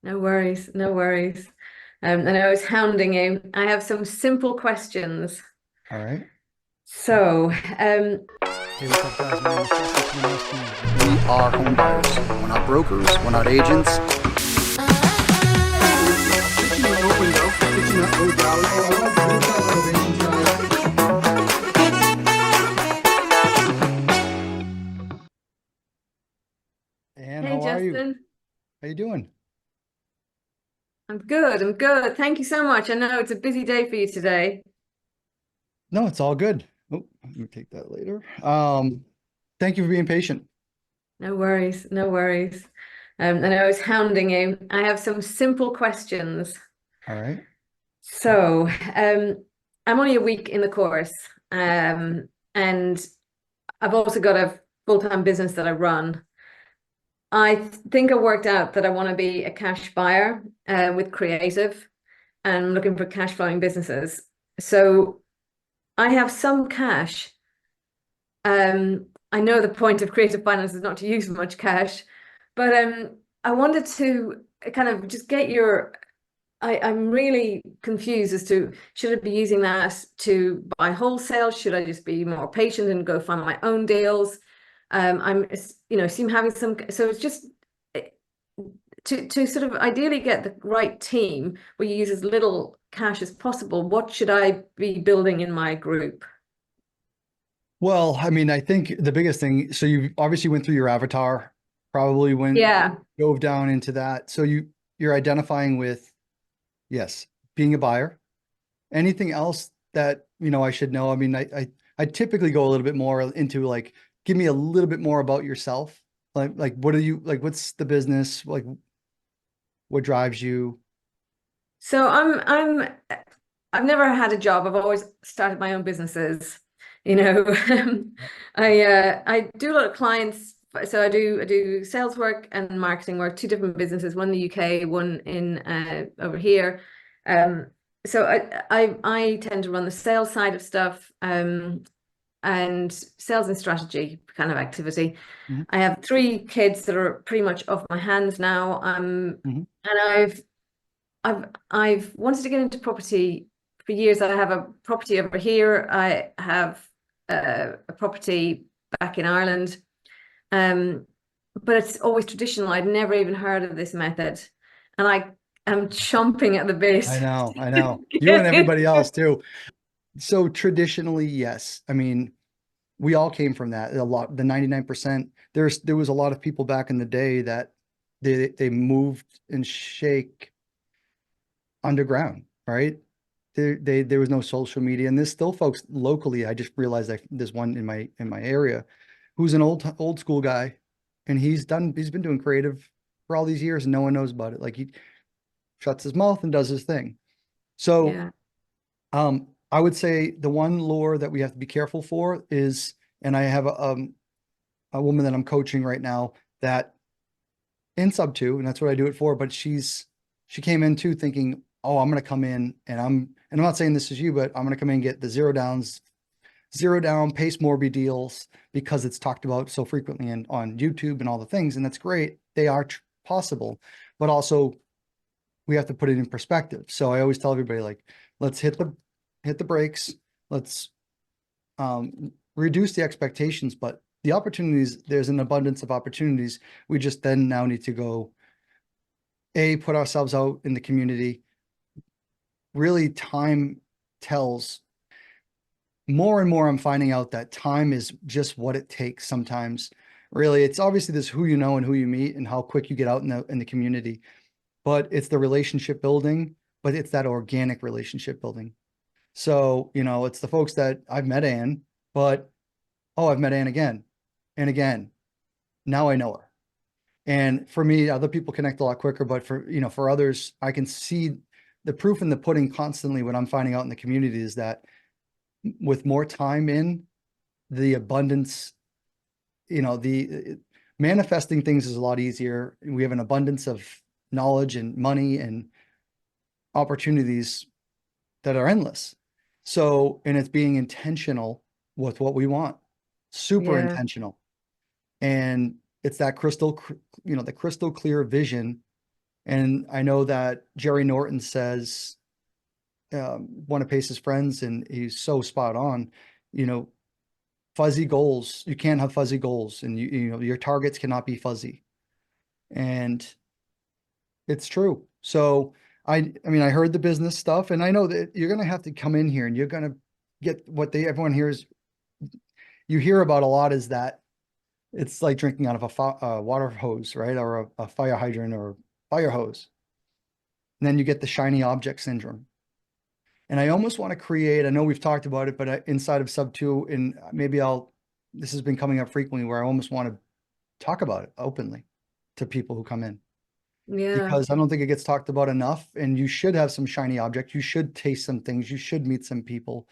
No worries, no worries. And I was hounding you. I have some simple questions. All right. So, Hey, what's up, guys? My name is Jeff. What you gonna ask me? We are home buyers. We're not brokers. We're not agents. And hey, how are you? Justin. How you doing? I'm good. I'm good. Thank you so much. I know it's a busy day for you today. No, it's all good. Oh, let me take that later. Thank you for being patient. No worries, no worries. And I was hounding you. I have some simple questions. All right. So, I'm only a week in the course, and I've also got a full-time business that I run. think I worked out that I want to be a cash buyer with creative and I'm looking for cash flowing businesses. So I have some cash. I know the point of creative finance is not to use much cash, but I wanted to kind of just get your. I'm really confused as to should I be using that to buy wholesale? Should I just be more patient and go find my own deals? I'm, seem having some. So it's just to sort of ideally get the right team where you use as little cash as possible. What should I be building in my group? Well, I mean, I think the biggest thing, so you obviously went through your avatar, probably went Yeah. dove down into that. So you're identifying with, yes, being a buyer. Anything else that, I should know? I mean, I typically go a little bit more into like, give me a little bit more about yourself. Like what are you like, what's the business? Like what drives you? So I've never had a job. I've always started my own businesses. You know, I do a lot of clients. So I do sales work and marketing work, two different businesses, one in the UK, one in over here. Um, so I tend to run the sales side of stuff, and sales and strategy kind of activity. Mhm, I have three kids that are pretty much off my hands now. mhm. And I've wanted to get into property for years. I have a property over here. I have a property back in Ireland. Um, but it's always traditional. I'd never even heard of this method, and I am chomping at the bit. I know, I know. You and everybody else too. So traditionally, yes. I mean, we all came from that. A lot, the 99%. There was a lot of people back in the day that they moved and shake underground, right? There was no social media, and there's still folks locally. I just realized that there's one in my area who's an old school guy, and he's been doing creative for all these years, and no one knows about it. Like he shuts his mouth and does his thing. So, Yeah. I would say the one lure that we have to be careful for is, and I have a woman that I'm coaching right now that in Subto, and that's what I do it for. But she came in too thinking, oh, I'm going to come in and I'm not saying this is you, but I'm going to come in and get the zero down, pace Morby deals because it's talked about so frequently and on YouTube and all the things, and that's great. They are possible, but also we have to put it in perspective. So I always tell everybody like, let's hit the brakes. Let's reduce the expectations, but the opportunities, there's an abundance of opportunities. We just then now need to go put ourselves out in the community. Really, time tells. More and more I'm finding out that time is just what it takes sometimes. Really, it's obviously this who you know and who you meet and how quick you get out in the community, but it's the relationship building, but it's that organic relationship building. So, it's the folks that I've met Anne, but oh, I've met Anne again and again. Now I know her. And for me, other people connect a lot quicker, but for others, I can see the proof in the pudding constantly. What I'm finding out in the community is that with more time in, the abundance, the manifesting things is a lot easier. We have an abundance of knowledge and money and opportunities that are endless. So, and it's being intentional with what we want, super Yeah. intentional. And it's that the crystal clear vision And I know that Jerry Norton says, one of Pace's friends, and he's so spot on, you know, fuzzy goals, you can't have fuzzy goals, and you know, your targets cannot be fuzzy. And it's true. So I mean, I heard the business stuff, and I know that you're going to have to come in here and you're going to get what everyone hears, you hear about a lot, is that it's like drinking out of a water hose, right? Or a fire hydrant or fire hose. And then you get the shiny object syndrome. And I almost want to create, I know we've talked about it, but inside of Subto, and maybe this has been coming up frequently, where I almost want to talk about it openly to people who come in, Yeah. because I don't think it gets talked about enough. And you should have some shiny object. You should taste some things. You should meet some people.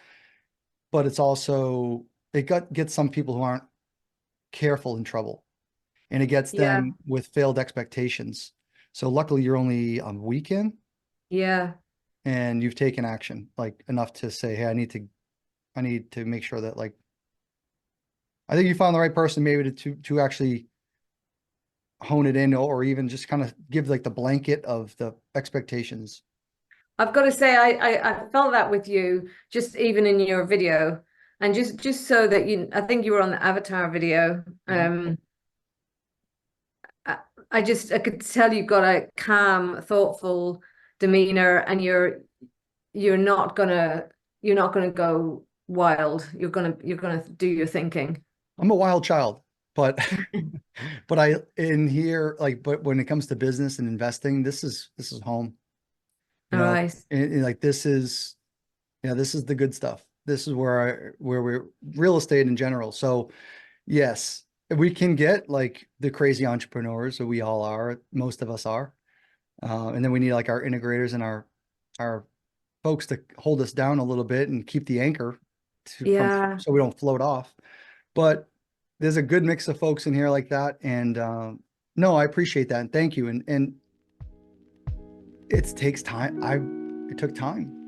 But it's also, gets some people who aren't careful in trouble, and it gets Yeah. them with failed expectations. So luckily you're only a weekend Yeah. and you've taken action, like enough to say, hey, I need to make sure that, like, I think you found the right person maybe to actually hone it in, or even just kind of give like the blanket of the expectations. I've got to say, I felt that with you, just even in your video, and just so that I think you were on the Avatar video. Mhm. I, I could tell you've got a calm, thoughtful demeanor, and you're not gonna you're not gonna go wild. You're gonna do your thinking. I'm a wild child, but but I in here, like, but when it comes to business and investing, this is home, you All know, right. and like this is, yeah, this is the good stuff. This is where we're real estate in general. So yes, we can get like the crazy entrepreneurs that we all are, most of us are. And then we need like our integrators and our folks to hold us down a little bit and keep the anchor Yeah. so we don't float off. But there's a good mix of folks in here like that. And no, I appreciate that. And thank you. And it takes time. It took time.